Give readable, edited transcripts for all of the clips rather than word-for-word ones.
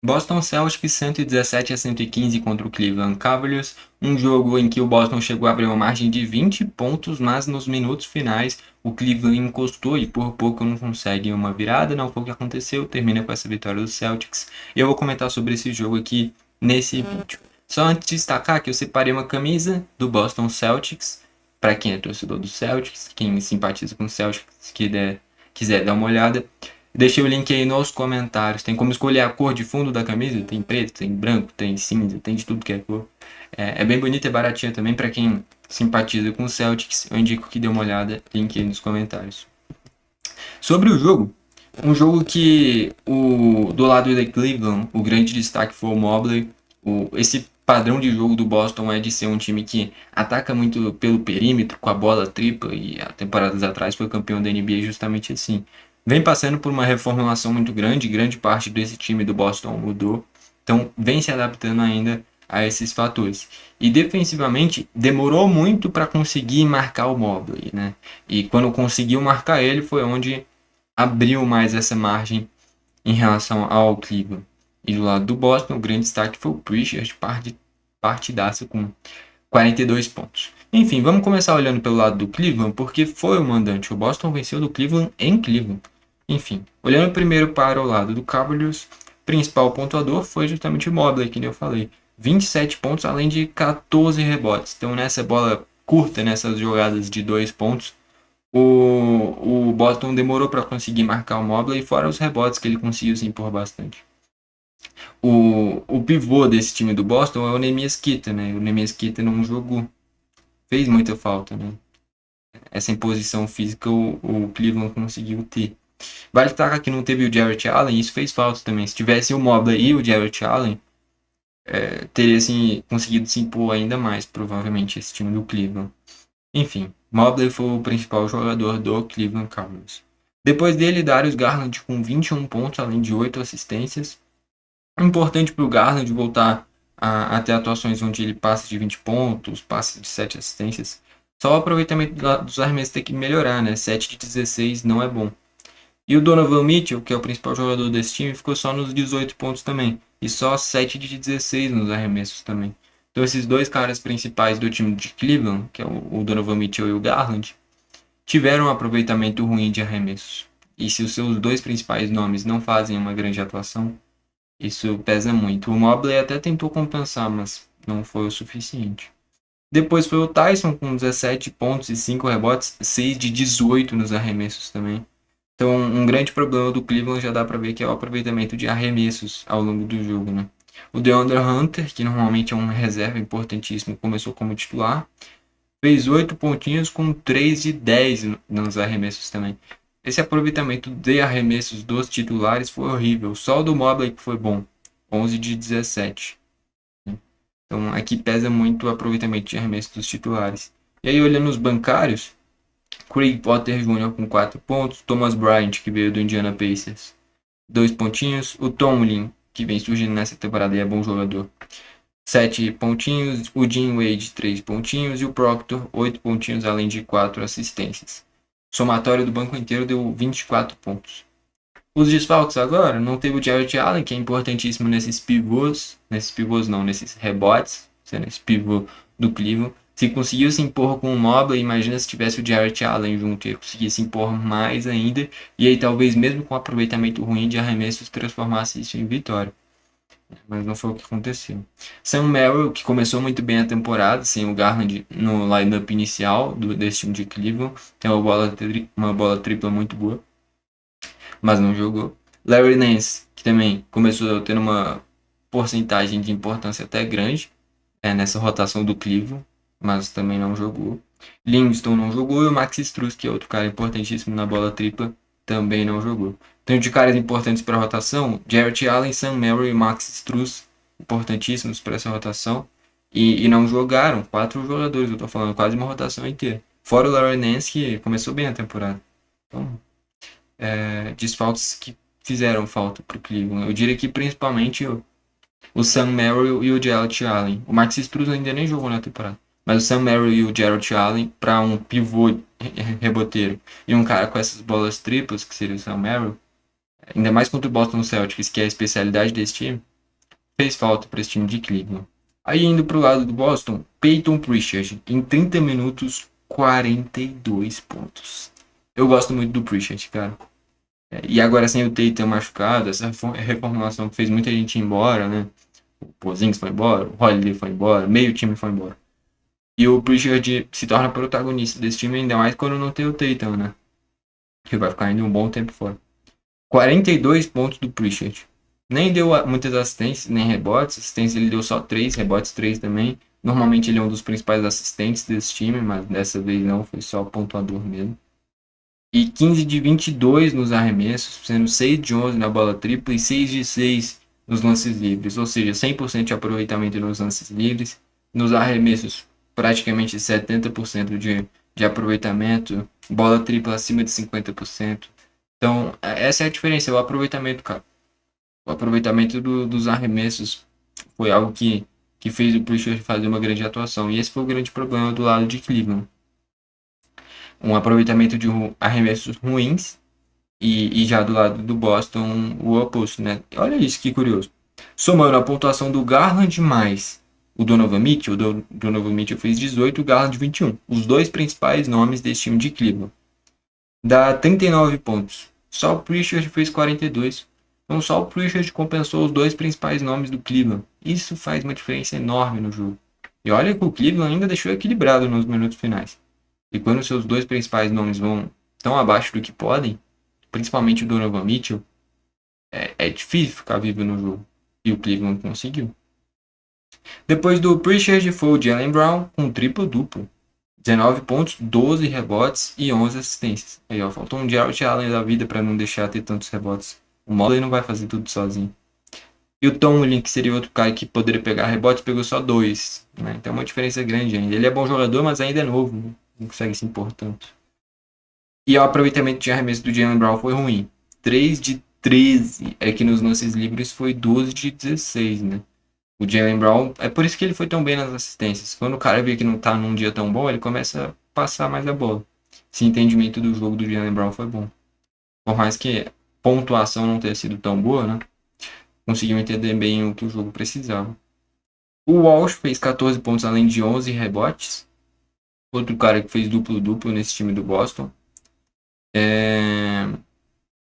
Boston Celtics 117-115 contra o Cleveland Cavaliers, um jogo em que o Boston chegou a abrir uma margem de 20 pontos, mas nos minutos finais o Cleveland encostou e por pouco não consegue uma virada, não foi o que aconteceu, termina com essa vitória do Celtics. Eu vou comentar sobre esse jogo aqui nesse vídeo. Só antes de destacar que eu separei uma camisa do Boston Celtics, para quem é torcedor do Celtics, quem simpatiza com o Celtics, quiser dar uma olhada. Deixei o link aí nos comentários. Tem como escolher a cor de fundo da camisa. Tem preto, tem branco, tem cinza, tem de tudo que é cor. É bem bonita e baratinha também para quem simpatiza com o Celtics. Eu indico que dê uma olhada. Link aí nos comentários. Sobre o jogo, um jogo que do lado de Cleveland, o grande destaque foi o Mobley. Esse padrão de jogo do Boston é de ser um time que ataca muito pelo perímetro, com a bola tripla, e há temporadas atrás foi campeão da NBA justamente assim. Vem passando por uma reformulação muito grande parte desse time do Boston mudou, então vem se adaptando ainda a esses fatores. E defensivamente demorou muito para conseguir marcar o Mobley, né? E quando conseguiu marcar ele foi onde abriu mais essa margem em relação ao Cleveland. E do lado do Boston, o grande destaque foi o Pritchard, partidaço com 42 pontos. Enfim, vamos começar olhando pelo lado do Cleveland, porque foi o mandante. O Boston venceu do Cleveland em Cleveland. Enfim, olhando primeiro para o lado do Cavaliers, o principal pontuador foi justamente o Mobley, que nem eu falei. 27 pontos, além de 14 rebotes. Então, nessa bola curta, nessas jogadas de 2 pontos, o Boston demorou para conseguir marcar o Mobley, fora os rebotes que ele conseguiu se impor bastante. O pivô desse time do Boston é o Neemias Queta, né? O Neemias Queta não jogou, fez muita falta, né? Essa imposição física o Cleveland conseguiu ter. Vale destacar que não teve o Jarrett Allen, isso fez falta também. Se tivesse o Mobley e o Jarrett Allen, teria assim, conseguido se impor ainda mais, provavelmente, esse time do Cleveland. Enfim, Mobley foi o principal jogador do Cleveland Cavaliers. Depois dele, Darius Garland com 21 pontos, além de 8 assistências. Importante para o Garland voltar a ter atuações onde ele passa de 20 pontos, passa de 7 assistências. Só o aproveitamento dos arremessos tem que melhorar, né? 7 de 16 não é bom. E o Donovan Mitchell, que é o principal jogador desse time, ficou só nos 18 pontos também. E só 7 de 16 nos arremessos também. Então esses dois caras principais do time de Cleveland, que é o Donovan Mitchell e o Garland, tiveram um aproveitamento ruim de arremessos. E se os seus dois principais nomes não fazem uma grande atuação, isso pesa muito. O Mobley até tentou compensar, mas não foi o suficiente. Depois foi o Tyson com 17 pontos e 5 rebotes, 6 de 18 nos arremessos também. Então, um grande problema do Cleveland já dá para ver que é o aproveitamento de arremessos ao longo do jogo, né? O DeAndre Hunter, que normalmente é um reserva importantíssimo, começou como titular, fez 8 pontinhos com 3 de 10 nos arremessos também. Esse aproveitamento de arremessos dos titulares foi horrível. Só o do Mobley que foi bom, 11 de 17. Então aqui pesa muito o aproveitamento de arremessos dos titulares. E aí olhando os bancários, Craig Potter Jr. com 4 pontos, Thomas Bryant, que veio do Indiana Pacers, 2 pontinhos, o Tomlin, que vem surgindo nessa temporada e é bom jogador, 7 pontinhos, o Dean Wade 3 pontinhos e o Proctor 8 pontinhos, além de 4 assistências. O somatório do banco inteiro deu 24 pontos. Os desfalques agora, não teve o Jarrett Allen, que é importantíssimo nesses pivôs não, nesses rebotes, sendo esse pivô do Cleveland. Se conseguiu se impor com o Mobley, imagina se tivesse o Jarrett Allen junto, ele conseguia se impor mais ainda, e aí talvez mesmo com aproveitamento ruim de arremessos transformasse isso em vitória. Mas não foi o que aconteceu. Sam Merrill, que começou muito bem a temporada, sem o Garland no lineup inicial desse time de Cleveland, tem uma bola tripla muito boa, mas não jogou. Larry Nance, que também começou tendo uma porcentagem de importância até grande nessa rotação do Cleveland, mas também não jogou. Livingston não jogou e o Max Strus, que é outro cara importantíssimo na bola tripla, também não jogou. Então, de caras importantes para a rotação, Jarrett Allen, Sam Merrill e Max Strus, importantíssimos para essa rotação, e não jogaram. 4 jogadores, eu estou falando, quase uma rotação inteira. Fora o Larry Nance, que começou bem a temporada. Então, desfalques que fizeram falta para o Cleveland. Eu diria que principalmente o Sam Merrill e o Jarrett Allen. O Max Struz ainda nem jogou na temporada. Mas o Sam Merrill e o Jarrett Allen, para um pivô reboteiro e um cara com essas bolas triplas, que seria o Sam Merrill, ainda mais contra o Boston Celtics, que é a especialidade desse time, fez falta para esse time de Cleveland. Aí indo pro lado do Boston, Peyton Pritchard, em 30 minutos, 42 pontos. Eu gosto muito do Pritchard, cara. E agora sem o Tatum machucado, essa reformulação que fez muita gente ir embora, né? O Porzingis foi embora, o Holiday foi embora, meio time foi embora. E o Pritchard se torna protagonista desse time, ainda mais quando não tem o Tatum, né? Que vai ficar ainda um bom tempo fora. 42 pontos do Pritchard. Nem deu muitas assistências, nem rebotes. Assistência ele deu só 3, rebotes 3 também. Normalmente ele é um dos principais assistentes desse time, mas dessa vez não, foi só pontuador mesmo. E 15 de 22 nos arremessos, sendo 6 de 11 na bola tripla e 6 de 6 nos lances livres. Ou seja, 100% de aproveitamento nos lances livres. Nos arremessos, praticamente 70% de aproveitamento. Bola tripla acima de 50%. Então, essa é a diferença, é o aproveitamento, cara. O aproveitamento dos arremessos foi algo que fez o Pritchard fazer uma grande atuação. E esse foi o grande problema do lado de Cleveland. Um aproveitamento de arremessos ruins e já do lado do Boston o oposto, né? Olha isso, que curioso. Somando a pontuação do Garland mais o Donovan Mitchell, o Donovan Mitchell fez 18, o Garland 21. Os dois principais nomes desse time de Cleveland. Dá 39 pontos. Só o Pritchard fez 42. Então só o Pritchard compensou os dois principais nomes do Cleveland. Isso faz uma diferença enorme no jogo. E olha que o Cleveland ainda deixou equilibrado nos minutos finais. E quando seus dois principais nomes vão tão abaixo do que podem, principalmente o Donovan Mitchell, é difícil ficar vivo no jogo. E o Cleveland conseguiu. Depois do Pritchard foi o Jaylen Brown com triplo-duplo. 19 pontos, 12 rebotes e 11 assistências. Aí, ó, faltou um Jarrett Allen da vida para não deixar ter tantos rebotes. O Mobley não vai fazer tudo sozinho. E o Tomlin, que seria outro cara que poderia pegar rebotes, pegou só 2. Né? Então é uma diferença grande ainda. Ele é bom jogador, mas ainda é novo. Né? Não consegue se impor tanto. E o aproveitamento de arremesso do Jaylen Brown foi ruim. 3 de 13. É que nos lances livres foi 12 de 16, né? O Jaylen Brown, é por isso que ele foi tão bem nas assistências. Quando o cara vê que não tá num dia tão bom, ele começa a passar mais a bola. Esse entendimento do jogo do Jaylen Brown foi bom. Por mais que a pontuação não tenha sido tão boa, né? Conseguiu entender bem o que o jogo precisava. O Walsh fez 14 pontos além de 11 rebotes. Outro cara que fez duplo-duplo nesse time do Boston.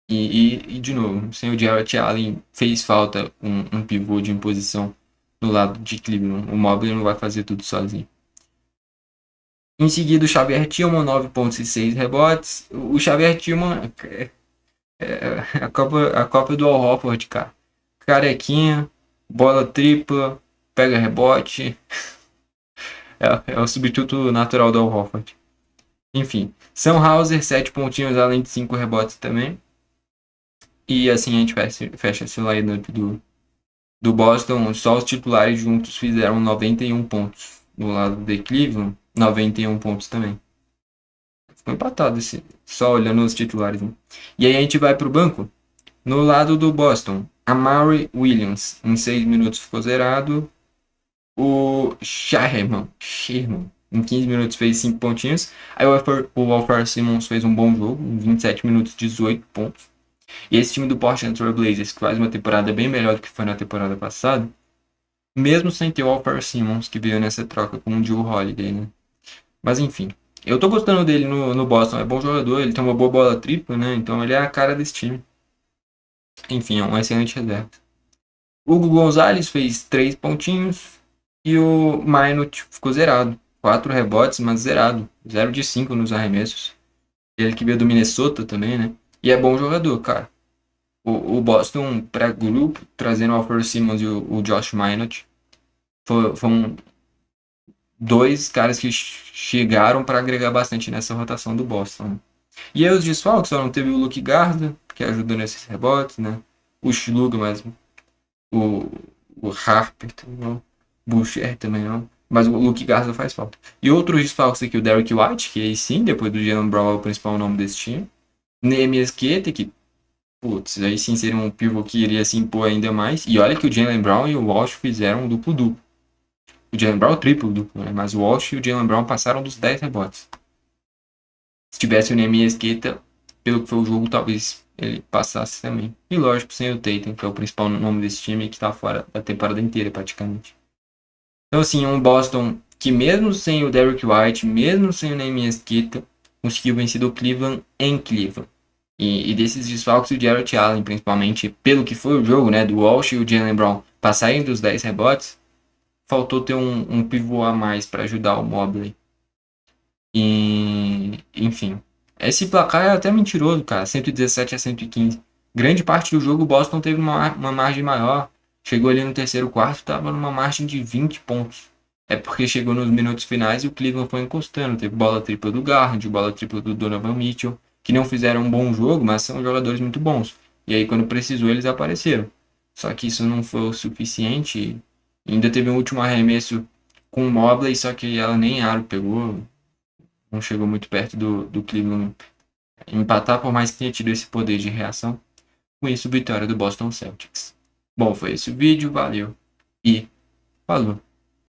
E de novo, sem o Jarrett Allen, fez falta um pivô de imposição no lado de Cleveland. O Mobley não vai fazer tudo sozinho. Em seguida, o Xavier Tillman, 9 pontos e 6 rebotes. O Xavier Tillman é a Copa do Al Horford, cara. Carequinha, bola tripla, pega rebote. É o substituto natural do Al Horford. Enfim, Sam Hauser, 7 pontinhos além de 5 rebotes também. E assim a gente fecha esse lineup do Boston. Só os titulares juntos fizeram 91 pontos. Do lado de Cleveland, 91 pontos também. Ficou empatado só olhando os titulares. Né? E aí a gente vai pro banco. No lado do Boston, Amari Williams, em 6 minutos ficou zerado. O Sherman, em 15 minutos fez 5 pontinhos. Aí o Walker Simmons fez um bom jogo, em 27 minutos, 18 pontos. E esse time do Portland Trail Blazers, que faz uma temporada bem melhor do que foi na temporada passada, mesmo sem ter o Walker Simmons, que veio nessa troca com o Joe Holiday, né? Mas enfim, eu tô gostando dele no Boston, é bom jogador, ele tem uma boa bola tripla, né? Então ele é a cara desse time. Enfim, é um excelente reserva. O Hugo Gonzalez fez 3 pontinhos e o Minot ficou zerado. 4 rebotes, mas zerado. 0 de 5 nos arremessos. Ele que veio do Minnesota também, né? E é bom jogador, cara. O Boston, para grupo, trazendo o Alfred Simmons e o Josh Minot, foram dois caras que chegaram para agregar bastante nessa rotação do Boston. Né? E aí os desfalques, só não teve o Luke Garza, que ajudou nesses rebotes, né? O Schluga, mas o Harper também não. O Boucher também não. Mas o Luke Garza faz falta. E outros desfalques aqui, o Derrick White, que aí sim, depois do Jaylen Brown é o principal nome desse time. Neemias Queta, que putz, aí sim seria um pivô que iria se impor ainda mais. E olha que o Jaylen Brown e o Walsh fizeram um duplo-duplo. O Jaylen Brown triplo-duplo, né? Mas o Walsh e o Jaylen Brown passaram dos 10 rebotes. Se tivesse o Neemias Queta, pelo que foi o jogo, talvez ele passasse também. E lógico, sem o Tatum, que é o principal nome desse time, que tá fora da temporada inteira praticamente. Então, assim, um Boston que mesmo sem o Derrick White, mesmo sem o Neme Mesquita, conseguiu vencer o Cleveland em Cleveland. E desses desfalques, o Jarrett Allen, principalmente, pelo que foi o jogo, né, do Walsh e o Jaylen Brown passarem dos 10 rebotes, faltou ter um pivô a mais para ajudar o Mobley. E, enfim, esse placar é até mentiroso, cara, 117-115. Grande parte do jogo o Boston teve uma margem maior. Chegou ali no terceiro quarto, estava numa margem de 20 pontos. É porque chegou nos minutos finais e o Cleveland foi encostando. Teve bola tripla do Garland, bola tripla do Donovan Mitchell, que não fizeram um bom jogo, mas são jogadores muito bons. E aí, quando precisou, eles apareceram. Só que isso não foi o suficiente. Ainda teve um último arremesso com o Mobley, só que ela nem aro pegou. Não chegou muito perto do Cleveland empatar, por mais que tenha tido esse poder de reação. Com isso, vitória do Boston Celtics. Bom, foi esse o vídeo, valeu e falou!